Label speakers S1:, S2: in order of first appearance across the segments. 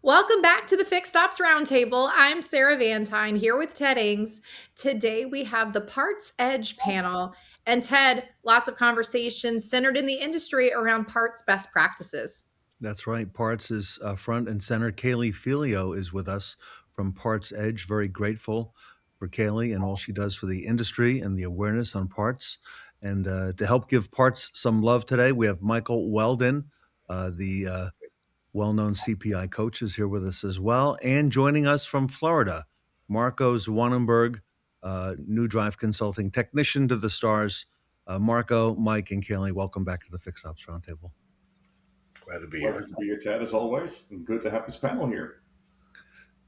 S1: Welcome back to the Fixed Ops Roundtable. I'm Sarah Vantine here with Ted Ings. Today we have the PartsEdge panel. And Ted, lots of conversations centered in the industry around parts best practices.
S2: That's right. Parts is front and center. Kaylee Felio is with us from PartsEdge. Very grateful for Kaylee and all she does for the industry and the awareness on parts. And to help give parts some love today, we have Michael Weldon, the well-known CPI coach, is here with us as well. And joining us from Florida, Marco Zwanenburg, New Drive Consulting, technician to the stars. Marco, Mike, and Kaylee, welcome back to the Fixed Ops Roundtable.
S3: Glad to be
S4: Pleasure
S3: here.
S4: to be here, Ted, as always. And good to have this panel here.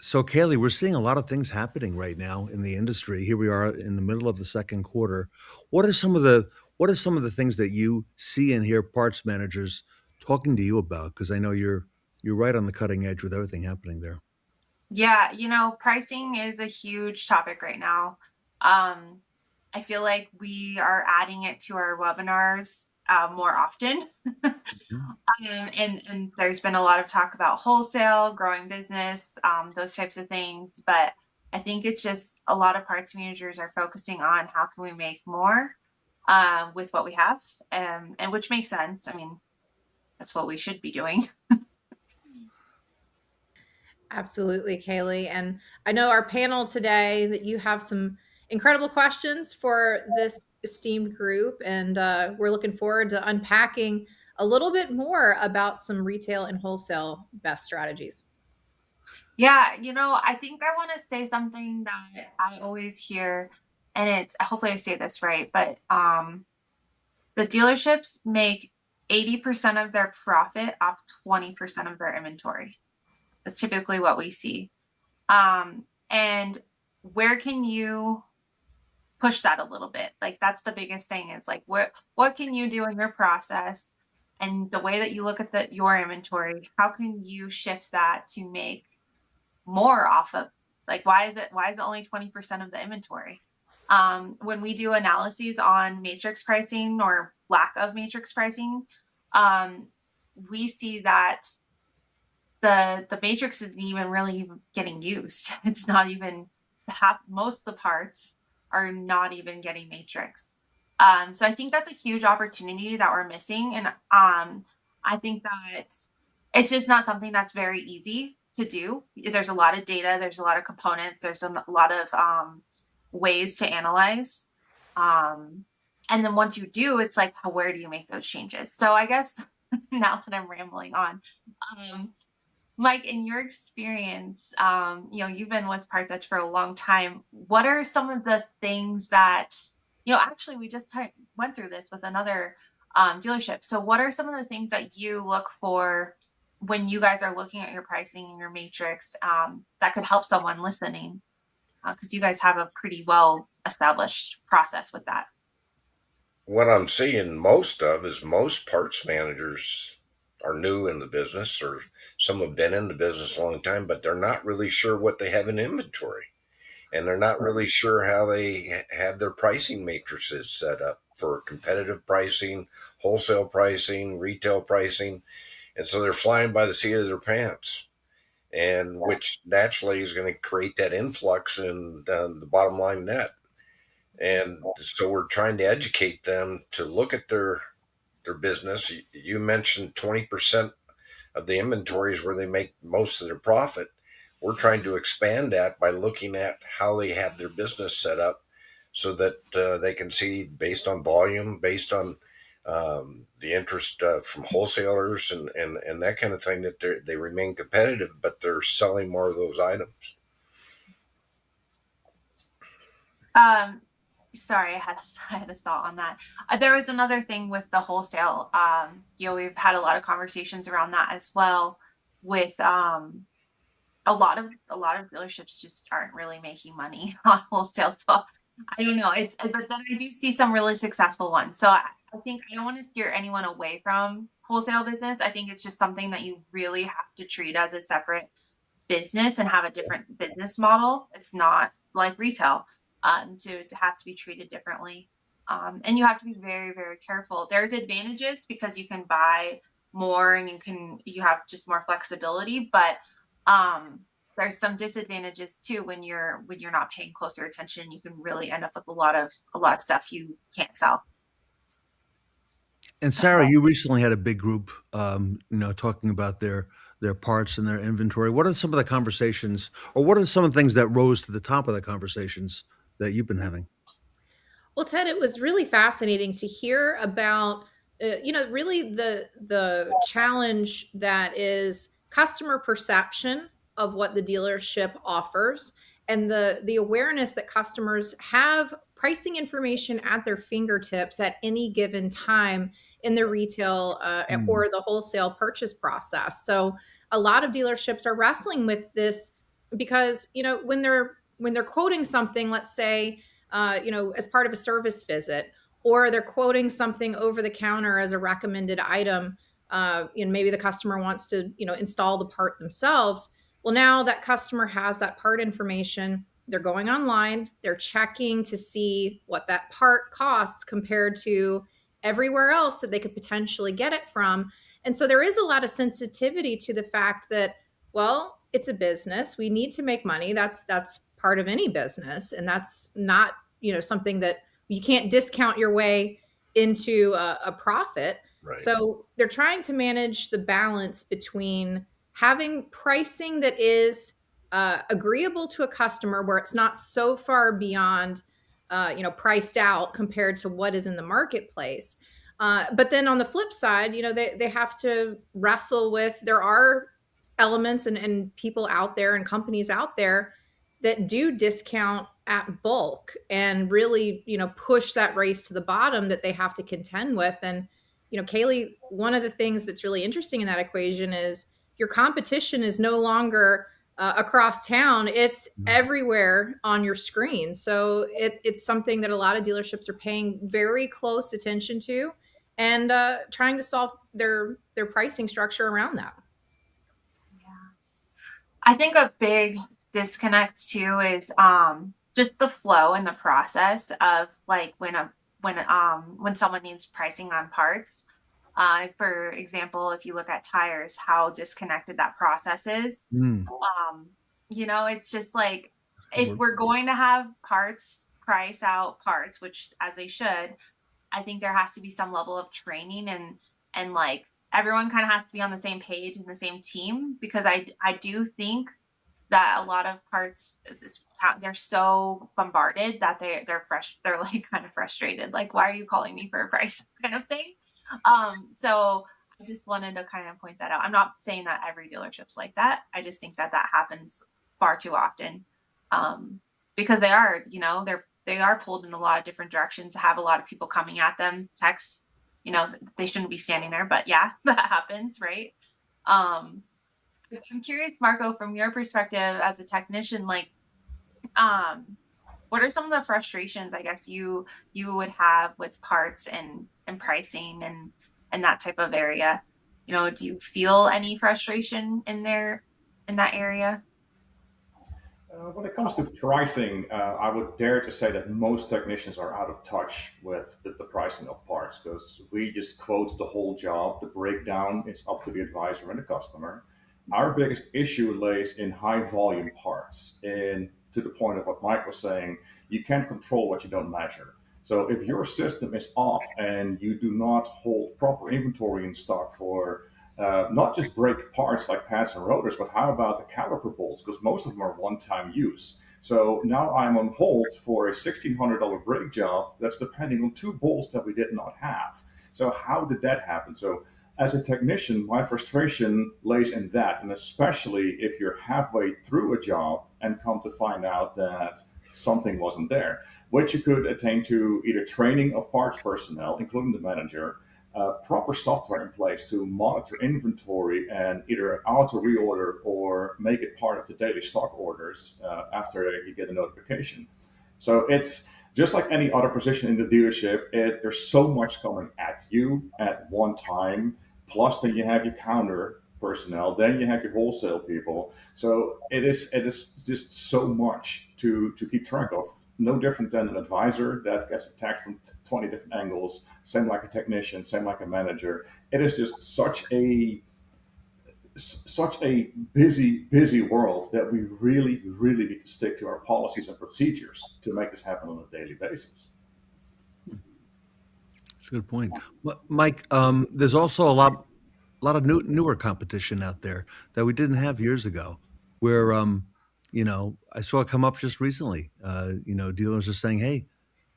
S2: So, Kaylee, we're seeing a lot of things happening right now in the industry. Here we are in the middle of the second quarter. What are some of the things that you see and hear parts managers talking to you about? Because I know you're right on the cutting edge with everything happening there.
S5: Yeah, pricing is a huge topic right now. Um, I feel like we are adding it to our webinars more often.
S2: Mhm.
S5: And there's been a lot of talk about wholesale, growing business, those types of things. But I think it's just a lot of parts managers are focusing on how can we make more with what we have, and which makes sense. I mean, that's what we should be doing.
S1: Absolutely, Kaylee. And I know our panel today that you have some incredible questions for this esteemed group. And we're looking forward to unpacking a little bit more about some retail and wholesale best strategies.
S5: Yeah, I think I want to say something that I always hear, and it's hopefully I say this right, but the dealerships make 80% of their profit off 20% of their inventory. That's typically what we see. And where can you push that a little bit? Like that's the biggest thing is like what can you do in your process and the way that you look at your inventory, how can you shift that to make more off of, like why is it only 20% of the inventory? When we do analyses on matrix pricing or lack of matrix pricing, um, we see that the matrix isn't even really even getting used. It's not even most of the parts are not even getting matrix. So I think that's a huge opportunity that we're missing. And I think that it's just not something that's very easy to do. There's a lot of data, there's a lot of components, there's a lot of ways to analyze. Um, and then once you do, it's like, where do you make those changes? So I guess now that I'm rambling on, um, Mike, in your experience, you've been with PartsEdge for a long time. What are some of the things that, actually, we just went through this with another dealership. So, what are some of the things that you look for when you guys are looking at your pricing and your matrix that could help someone listening? Because you guys have a pretty well established process with that.
S3: What I'm seeing most of is most parts managers are new in the business, or some have been in the business a long time, but they're not really sure what they have in inventory. And they're not really sure how they have their pricing matrices set up for competitive pricing, wholesale pricing, retail pricing. And so they're flying by the seat of their pants, and which naturally is going to create that influx in the bottom line net. And so we're trying to educate them to look at their business. You mentioned 20% of the inventories where they make most of their profit. We're trying to expand that by looking at how they have their business set up so that they can see based on volume, based on the interest from wholesalers and that kind of thing, that they remain competitive, but they're selling more of those items.
S5: Um, Sorry, I had a thought on that. There was another thing with the wholesale. We've had a lot of conversations around that as well. With a lot of dealerships just aren't really making money on wholesale. So I don't know. But then I do see some really successful ones. So I think I don't want to steer anyone away from wholesale business. I think it's just something that you really have to treat as a separate business and have a different business model. It's not like retail. So it has to be treated differently. And you have to be very, very careful. There's advantages because you can buy more and you have just more flexibility, but There's some disadvantages too when you're not paying closer attention. You can really end up with a lot of stuff you can't sell.
S2: And
S5: So
S2: Sarah, you recently had a big group, talking about their parts and their inventory. What are some of the conversations, or what are some of the things that rose to the top of the conversations that you've been having?
S1: Well, Ted, it was really fascinating to hear about, really the challenge that is customer perception of what the dealership offers, and the awareness that customers have pricing information at their fingertips at any given time in the retail
S2: Mm,
S1: or the wholesale purchase process. So a lot of dealerships are wrestling with this because when they're quoting something, let's say as part of a service visit, or they're quoting something over the counter as a recommended item. Maybe the customer wants to, install the part themselves. Well, now that customer has that part information. They're going online, they're checking to see what that part costs compared to everywhere else that they could potentially get it from. And so there is a lot of sensitivity to the fact that, well, it's a business. We need to make money. That's part of any business, and that's not something that you can't discount your way into a profit.
S3: Right.
S1: So they're trying to manage the balance between having pricing that is agreeable to a customer, where it's not so far beyond priced out compared to what is in the marketplace. But then on the flip side, they have to wrestle with, there are elements and people out there and companies out there that do discount at bulk and really, push that race to the bottom that they have to contend with. And, Kaylee, one of the things that's really interesting in that equation is your competition is no longer across town. It's
S2: mm.
S1: everywhere on your screen. So it's something that a lot of dealerships are paying very close attention to, and trying to solve their pricing structure around that.
S5: I think a big disconnect too is just the flow and the process of like when someone needs pricing on parts. For example, if you look at tires, how disconnected that process is.
S2: Mm,
S5: Um, it's just like
S2: that's a good
S5: if
S2: word.
S5: we're going to have parts price out parts, which as they should, I think there has to be some level of training and like everyone kind of has to be on the same page and the same team because I do think that a lot of parts they're so bombarded that they're like kind of frustrated, like why are you calling me for a price kind of thing. So I just wanted to kind of point that out. I'm not saying that every dealership's like that. I just think that that happens far too often, because they are pulled in a lot of different directions, have a lot of people coming at them, texts, they shouldn't be standing there, but yeah, that happens, right? um I'm curious, Marco, from your perspective as a technician, like, um, what are some of the frustrations I guess you would have with parts and pricing and that type of area? Do you feel any frustration in that area?
S4: When it comes to pricing, I would dare to say that most technicians are out of touch with the pricing of parts because we just quote the whole job. The breakdown is up to the advisor and the customer. Our biggest issue lays in high volume parts. And to the point of what Mike was saying, you can't control what you don't measure. So if your system is off and you do not hold proper inventory in stock for not just brake parts like pads and rotors, but how about the caliper bolts? Because most of them are one-time use. So now I'm on hold for a $1,600 brake job that's depending on two bolts that we did not have. So how did that happen? So as a technician, my frustration lays in that, and especially if you're halfway through a job and come to find out that something wasn't there, which you could attain to either training of parts personnel, including the manager, proper software in place to monitor inventory and either auto reorder or make it part of the daily stock orders after you get a notification. So it's just like any other position in the dealership. There's so much coming at you at one time. Plus, then you have your counter personnel, then you have your wholesale people. So it is just so much to keep track of. No different than an advisor that gets attacked from 20 different angles. Same like a technician, same like a manager. It is just such a busy world that we really need to stick to our policies and procedures to make this happen on a daily basis.
S2: That's a good point. Mike, there's also a lot of newer competition out there that we didn't have years ago, where I saw it come up just recently. Dealers are saying, "Hey,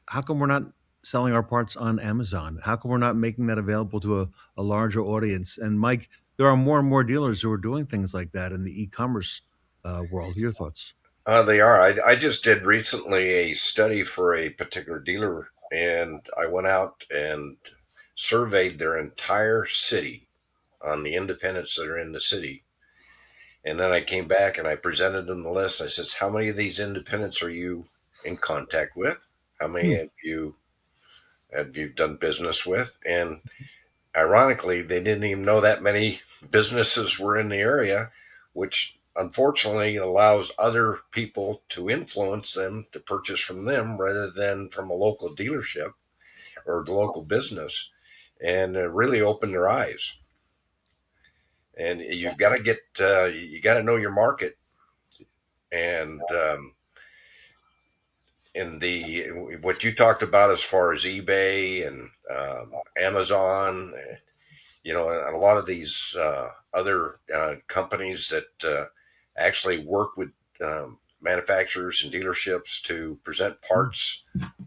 S2: how come we're not selling our parts on Amazon? How come we're not making that available to a larger audience?" And Mike, there are more and more dealers who are doing things like that in the e-commerce world. Your thoughts?
S3: They are. I just did recently a study for a particular dealer, and I went out and surveyed their entire city on the independents that are in the city. And then I came back and I presented them the list. I says, "How many of these independents are you in contact with? How many
S2: Hmm.
S3: have you done business with?" And ironically, they didn't even know that many businesses were in the area, which unfortunately allows other people to influence them to purchase from them rather than from a local dealership or the local business, and it really opened their eyes. And you got to know your market, and in the what you talked about as far as eBay and Amazon, and a lot of these other companies that actually work with manufacturers and dealerships to present parts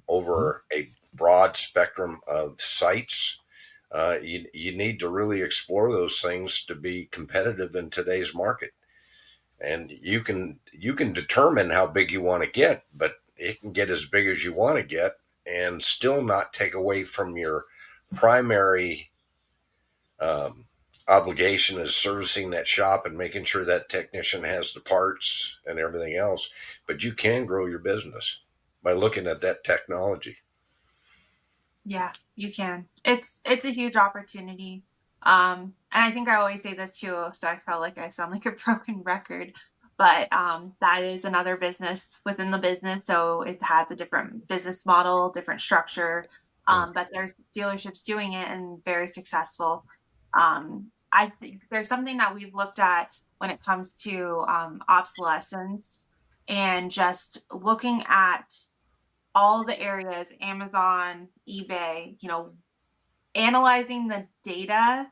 S3: over a broad spectrum of sites. You need to really explore those things to be competitive in today's market. And you can determine how big you want to get, but it can get as big as you want to get and still not take away from your primary um, obligation is servicing that shop and making sure that technician has the parts and everything else. But you can grow your business by looking at that technology.
S5: Yeah, you can. It's a huge opportunity. And I think I always say this too, so I felt like I sound like a broken record. But that is another business within the business, so it has a different business model, different structure.
S2: Right.
S5: But there's dealerships doing it and very successful. I think there's something that we've looked at when it comes to obsolescence and just looking at all the areas, Amazon, eBay, analyzing the data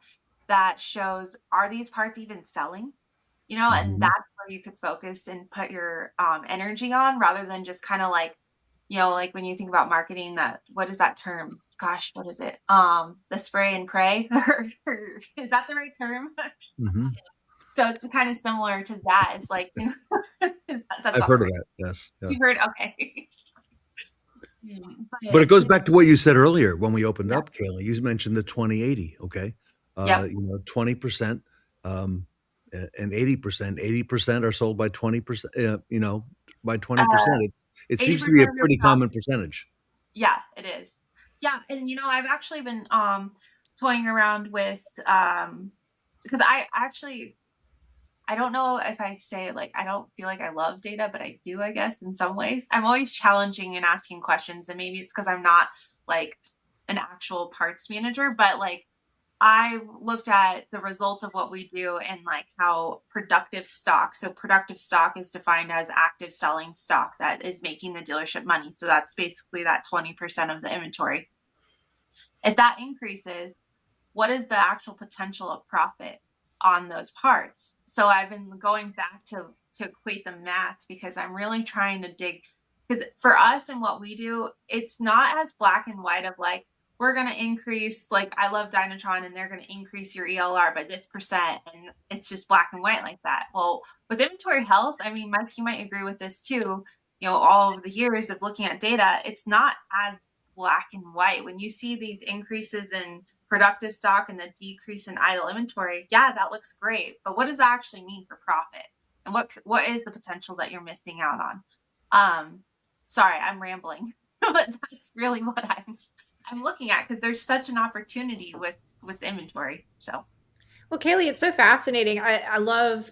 S5: that shows, are these parts even selling? And
S2: Mhm.
S5: that's where you could focus and put your energy on rather than just kind of like, like when you think about marketing, that what is that term? Gosh, what is it? The spray and pray. Is that the right term?
S2: Mhm.
S5: So it's kind of similar to that. It's like, that's
S2: I've
S5: not the
S2: heard of
S5: right.
S2: that. Yes.
S5: You
S2: Yes.
S5: heard? Okay.
S2: But
S5: But
S2: it goes back to what you said earlier when we opened
S5: yeah,
S2: up, Kayla. You mentioned the 20/80. Okay.
S5: yep.
S2: 20%, um, and 80%. 80% are sold by 20%, by 20%. It seems to be a
S5: 80% of your
S2: pretty
S5: profit.
S2: common percentage.
S5: Yeah, it is. Yeah, and I've actually been toying around with because I actually I don't know if I say like I don't feel like I love data, but I do, I guess, in some ways. I'm always challenging and asking questions, and maybe it's because I'm not like an actual parts manager, but like I looked at the results of what we do and like how productive stock. So productive stock is defined as active selling stock that is making the dealership money. So that's basically that 20% of the inventory. If that increases, what is the actual potential of profit on those parts? So I've been going back to equate the math because I'm really trying to dig, because for us and what we do, it's not as black and white of like we're going to increase, like I love Dynatron and they're going to increase your ELR by this percent, and it's just black and white like that. Well, with inventory health, I mean, Mike, you might agree with this too. All of the years of looking at data, it's not as black and white. When you see these increases in productive stock and the decrease in idle inventory, yeah, that looks great. But what does that actually mean for profit? And what is the potential that you're missing out on? Sorry, I'm rambling, but that's really what I'm looking at because there's such an opportunity with inventory. So
S1: Well, Kaylee, it's so fascinating. I love,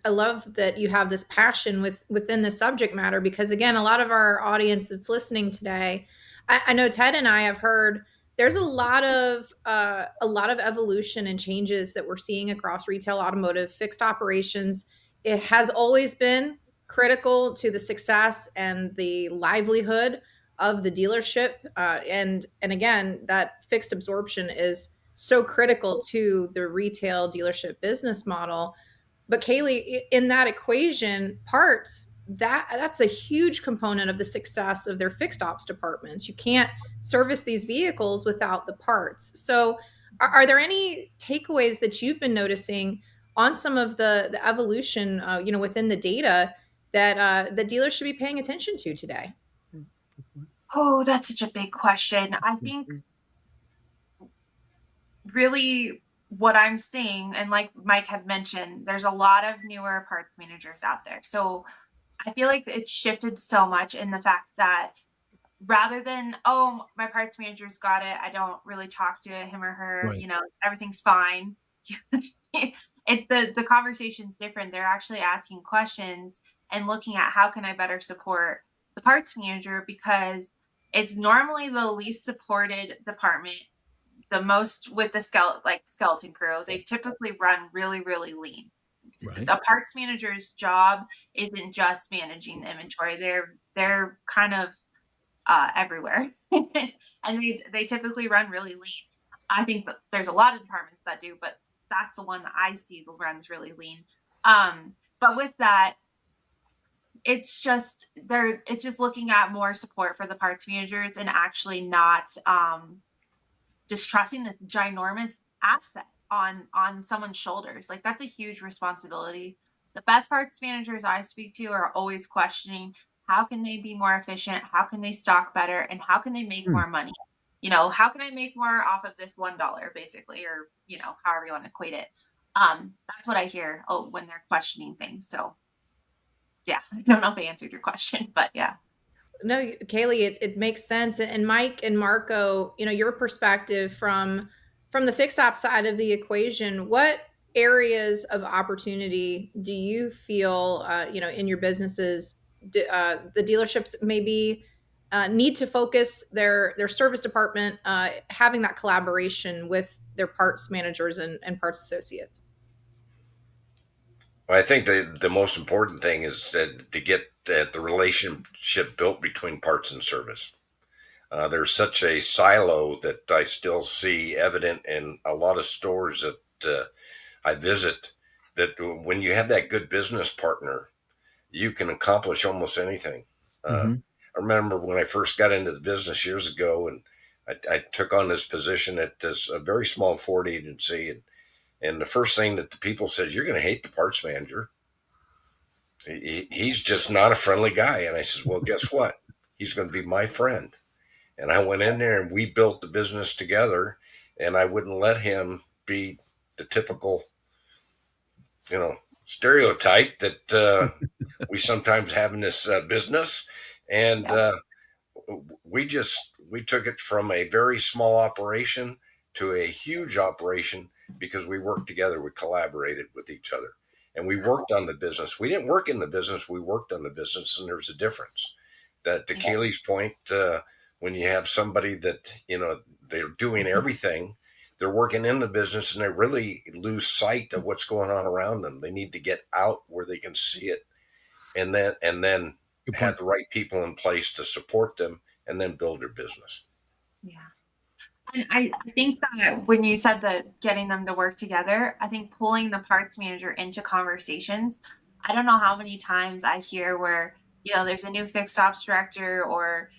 S1: I love that you have this passion within the subject matter because again, a lot of our audience that's listening today, I know Ted and I have heard there's a lot of evolution and changes that we're seeing across retail automotive fixed operations. It has always been critical to the success and the livelihood of the dealership, and again, that fixed absorption is so critical to the retail dealership business model. But Kaylee, in that equation, parts, that's a huge component of the success of their fixed ops departments. You can't service these vehicles without the parts. So are there any takeaways that you've been noticing on some of the evolution, within the data that the dealers should be paying attention to today?
S5: Oh, that's such a big question. I think really what I'm seeing, and like Mike had mentioned, there's a lot of newer parts managers out there. So I feel like it's shifted so much in the fact that rather than, oh, my parts manager's got it, I don't really talk to him or her,
S2: Right.
S5: everything's fine. The conversation's different. They're actually asking questions and looking at how can I better support the parts manager, because it's normally the least supported department, the most with the skeleton crew. They typically run really, really lean.
S2: Right.
S5: A parts manager's job isn't just managing the inventory. They're kind of everywhere, and they typically run really lean. I think that there's a lot of departments that do, but that's the one that I see that runs really lean. But with that, it's just looking at more support for the parts managers and actually not just trusting this ginormous asset on someone's shoulders. Like, that's a huge responsibility. The best parts managers I speak to are always questioning how can they be more efficient, how can they stock better, and how can they make
S2: Hmm.
S5: more money. How can I make more off of this $1 basically, or however you want to equate it. That's what I hear when they're questioning things. So yeah, I don't know if I answered your question, but yeah.
S1: No, Kaylee, it makes sense. And Mike and Marco, your perspective from the fixed op side of the equation, what areas of opportunity do you feel, in your businesses, the dealerships maybe need to focus their service department, having that collaboration with their parts managers and parts associates?
S3: I think the most important thing is to get the relationship built between parts and service. There's such a silo that I still see evident in a lot of stores that I visit, that when you have that good business partner, you can accomplish almost anything. Uh,
S2: Hmm.
S3: I remember when I first got into the business years ago, and I took on this position at a very small Ford agency, and the first thing that the people said, "You're going to hate the parts manager. He's just not a friendly guy." And I says, "Well, guess what? He's going to be my friend." And I went in there and we built the business together, and I wouldn't let him be the typical, stereotype that we sometimes have in this business. And
S5: Yeah.
S3: we took it from a very small operation to a huge operation because we worked together. We collaborated with each other, and we worked on the business. We didn't work in the business. We worked on the business, and there's a difference. That, to
S5: Yeah.
S3: Kaylee's point, when you have somebody that they're doing everything, they're working in the business, and they really lose sight of what's going on around them. They need to get out where they can see it, and then
S2: Good
S3: have
S2: point.
S3: the right people in place to support them, and then build their business.
S5: Yeah. And I think that when you said that getting them to work together, I think pulling the parts manager into conversations, I don't know how many times I hear where, there's a new fixed ops director, or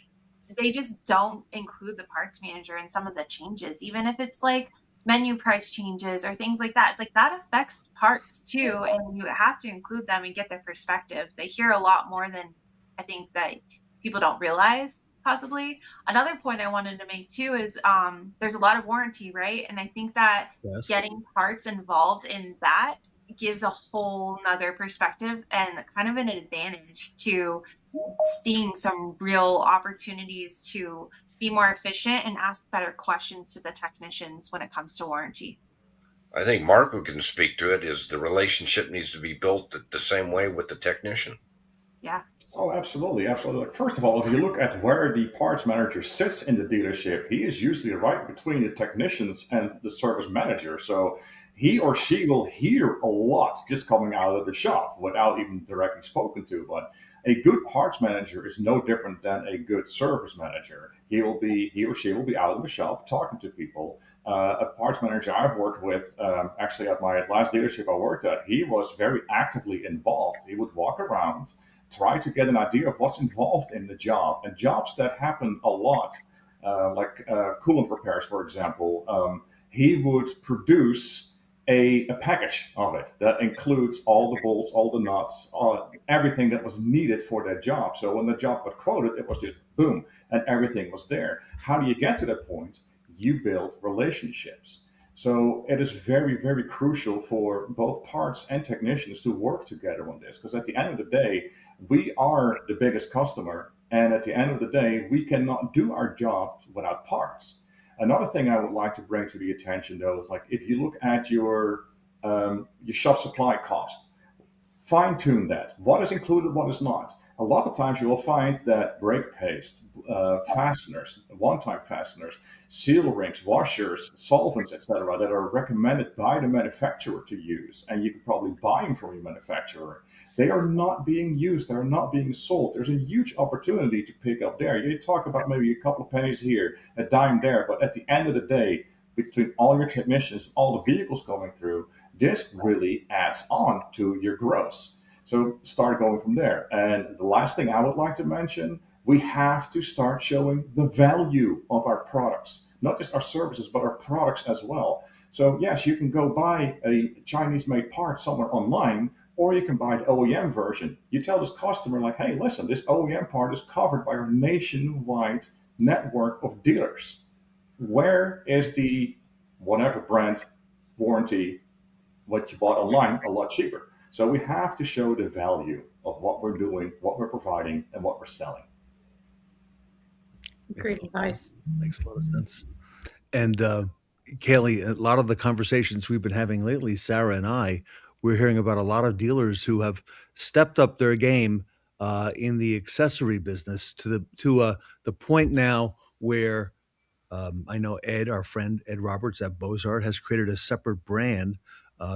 S5: they just don't include the parts manager in some of the changes, even if it's like menu price changes or things like that. It's like that affects parts too, and you have to include them and get their perspective. They hear a lot more than I think that people don't realize, possibly. Another point I wanted to make too is there's a lot of warranty, right? And I think that
S2: Yes.
S5: getting parts involved in that gives a whole nother perspective and kind of an advantage to seeing some real opportunities to be more efficient and ask better questions to the technicians when it comes to warranty.
S3: I think Marco can speak to it. Is the relationship needs to be built the same way with the technician.
S5: Yeah.
S4: Oh, absolutely, absolutely. Like, first of all, if you look at where the parts manager sits in the dealership, he is usually right between the technicians and the service manager. So he or she will hear a lot just coming out of the shop without even directly spoken to. But a good parts manager is no different than a good service manager. He or she will be out of the shop talking to people. A parts manager I've worked with, actually at my last dealership I worked at, he was very actively involved. He would walk around, try to get an idea of what's involved in the job, and jobs that happen a lot, like coolant repairs, for example. He would produce a package of it that includes all the bolts, all the nuts, everything that was needed for that job. So when the job got quoted, it was just boom, and everything was there. How do you get to that point? You build relationships. So it is very, very crucial for both parts and technicians to work together on this, because at the end of the day, we are the biggest customer, and at the end of the day, we cannot do our job without parts. Another thing I would like to bring to the attention, though, is like if you look at your shop supply cost, fine tune that. What is included, what is not. A lot of times you will find that brake paste, fasteners, one-time fasteners, seal rings, washers, solvents, etc., that are recommended by the manufacturer to use, and you can probably buy them from your manufacturer. They are not being used. They are not being sold. There's a huge opportunity to pick up there. You talk about maybe a couple of pennies here, a dime there, but at the end of the day, between all your technicians, all the vehicles going through, this really adds on to your gross. So start going from there. And the last thing I would like to mention, we have to start showing the value of our products, not just our services, but our products as well. So yes, you can go buy a Chinese made part somewhere online, or you can buy the OEM version. You tell this customer like, hey, listen, this OEM part is covered by our nationwide network of dealers. Where is the whatever brand warranty what you bought online a lot cheaper? So we have to show the value of what we're doing, what we're providing, and what we're selling.
S1: Great
S2: Makes,
S1: advice.
S2: makes a lot of sense. And Kaylee, a lot of the conversations we've been having lately, Sarah and I, we're hearing about a lot of dealers who have stepped up their game in the accessory business the point now where I know Ed, our friend Ed Roberts at Bozart, has created a separate brand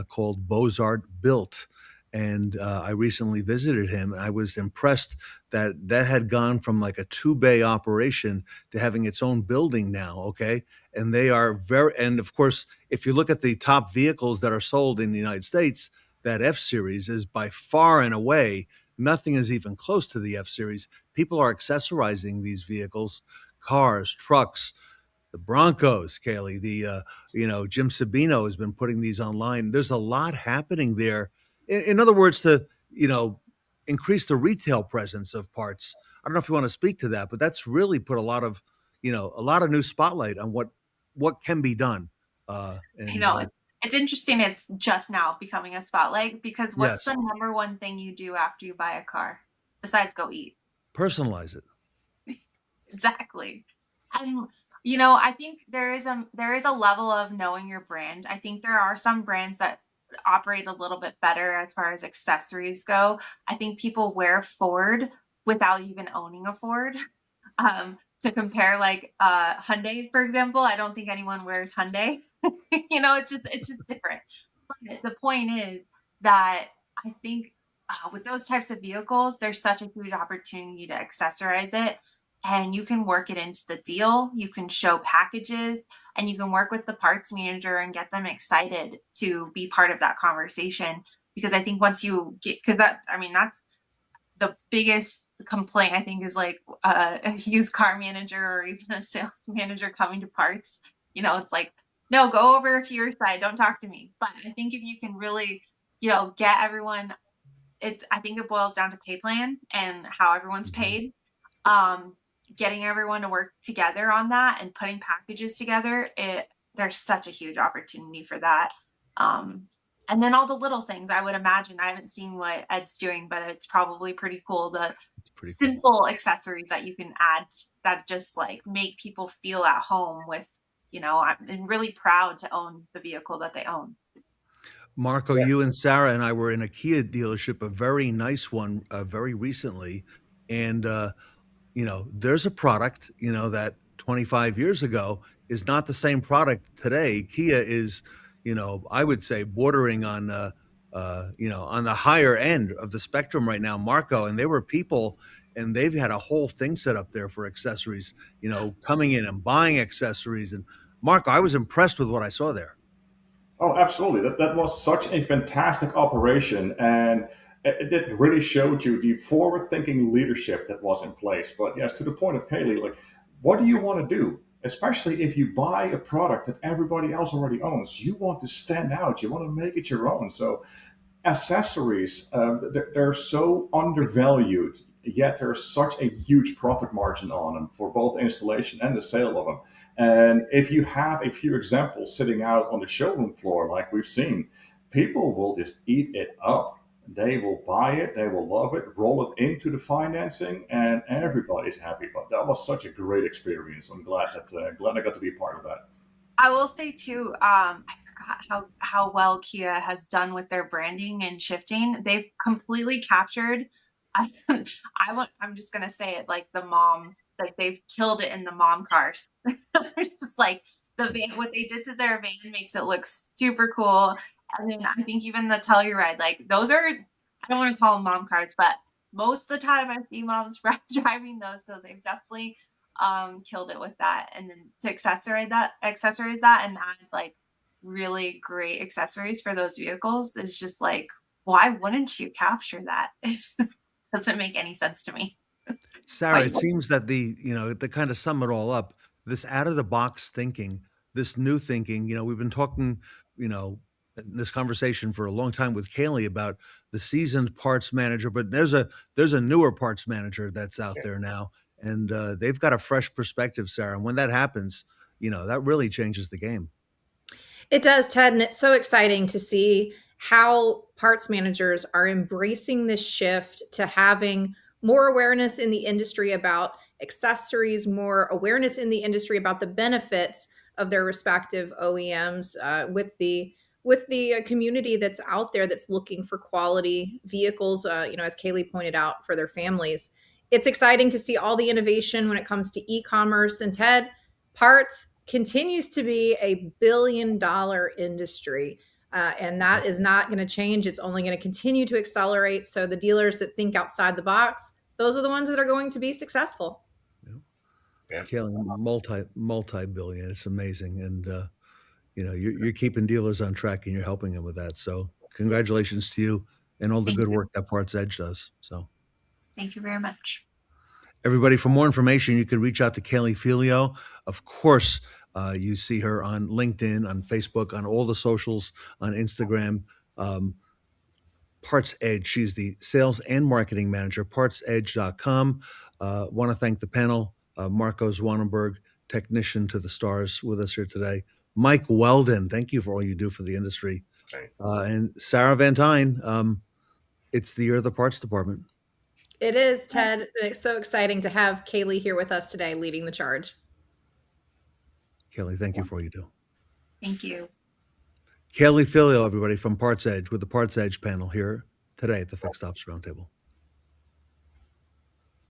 S2: called Bozart Built. And I recently visited him, and I was impressed that that had gone from like a two-bay operation to having its own building now. Okay, and they are very, and of course, if you look at the top vehicles that are sold in the United States, that F Series is by far and away nothing is even close to the F Series. People are accessorizing these vehicles, cars, trucks, the Broncos, Kaylee, Jim Sabino has been putting these online. There's a lot happening there. In other words, to, increase the retail presence of parts. I don't know if you want to speak to that, but that's really put a lot of new spotlight on what can be done.
S5: I
S2: And
S5: know it's interesting. It's just now becoming a spotlight because what's the
S2: Yes,
S5: number one thing you do after you buy a car besides go eat?
S2: personalize it.
S5: Exactly. And I think there is a level of knowing your brand. I think there are some brands that operate a little bit better as far as accessories go. I think people wear Ford without even owning a Ford. To compare like Hyundai, for example, I don't think anyone wears Hyundai. It's just different. But the point is that I think with those types of vehicles, there's such a huge opportunity to accessorize it. And you can work it into the deal. You can show packages and you can work with the parts manager and get them excited to be part of that conversation. Because I think once you get, because that's the biggest complaint I think is like a used car manager or even a sales manager coming to parts. It's like, no, go over to your side. Don't talk to me. But I think if you can really, get everyone, I think it boils down to pay plan and how everyone's
S2: Mhm.
S5: paid. Um, Getting everyone to work together on that and putting packages together, there's such a huge opportunity for that. Um, and then all the little things, I would imagine. I haven't seen what Ed's doing, but it's probably pretty cool. The
S2: It's pretty cool.
S5: simple accessories that you can add that just like make people feel at home with, I'm really proud to own the vehicle that they own.
S2: Marco,
S3: Yeah.
S2: you and Sarah and I were in a Kia dealership, a very nice one, very recently. And there's a product, that 25 years ago is not the same product today. Kia is, I would say bordering on the higher end of the spectrum right now, Marco. And there were people, and they've had a whole thing set up there for accessories, coming in and buying accessories. And Marco, I was impressed with what I saw there.
S4: Oh, absolutely. That was such a fantastic operation, and it really showed you the forward-thinking leadership that was in place. But yes, to the point of Kaylee, like, what do you want to do? Especially if you buy a product that everybody else already owns, you want to stand out. You want to make it your own. So accessories, they're so undervalued, yet there's such a huge profit margin on them for both installation and the sale of them. And if you have a few examples sitting out on the showroom floor, like we've seen, people will just eat it up. They will buy it, they will love it, roll it into the financing, and everybody's happy. But that was such a great experience. I'm glad I got to be a part of that.
S5: I will say too, I forgot how well Kia has done with their branding and shifting. They've completely captured. I I'm just gonna say it like the mom, like they've killed it in the mom cars. Just like the van, what they did to their van makes it look super cool. And then I think even the Telluride, like those are, I don't want to call them mom cars, but most of the time I see moms driving those, so they've definitely killed it with that. And then to accessorize that and add like really great accessories for those vehicles is just like, why wouldn't you capture that? It doesn't make any sense to me.
S2: Sarah,
S5: But
S2: it seems that to kind of sum it all up, this out of the box thinking, this new thinking, we've been talking, you know, in this conversation for a long time with Kaylee about the seasoned parts manager, but there's a newer parts manager that's out
S3: Yeah.
S2: there now, and they've got a fresh perspective, Sarah. And when that happens, that really changes the game.
S1: It does, Ted, and it's so exciting to see how parts managers are embracing this shift to having more awareness in the industry about accessories, more awareness in the industry about the benefits of their respective OEMs, with the community that's out there that's looking for quality vehicles. As Kaylee pointed out, for their families. It's exciting to see all the innovation when it comes to e-commerce. And Ted, parts continues to be a billion-dollar industry. And that is not going to change. It's only going to continue to accelerate. So the dealers that think outside the box, those are the ones that are going to be successful.
S2: You know?
S3: Yeah.
S2: Kaylee, multi-billion. It's amazing, and you're keeping dealers on track, and you're helping them with that. So congratulations to you and all the
S5: thank
S2: good
S5: you.
S2: work that PartsEdge does. So.
S5: Thank you very much.
S2: Everybody, for more information, you can reach out to Kaylee Felio. Of course, you see her on LinkedIn, on Facebook, on all the socials, on Instagram. Um, PartsEdge, she's the sales and marketing manager, partsedge.com. Want to thank the panel, Marco Zwanenburg, technician to the stars, with us here today. Mike Weldon, thank you for all you do for the industry.
S3: Okay.
S2: And Sarah Van Tyne, it's the year of the parts department.
S1: It is, Ted. And it's so exciting to have Kaylee here with us today leading the charge.
S2: Kaylee, thank you for all you do.
S5: Thank you.
S2: Kaylee Felio, everybody, from PartsEdge, with the PartsEdge panel here today at the Fixed Ops Roundtable.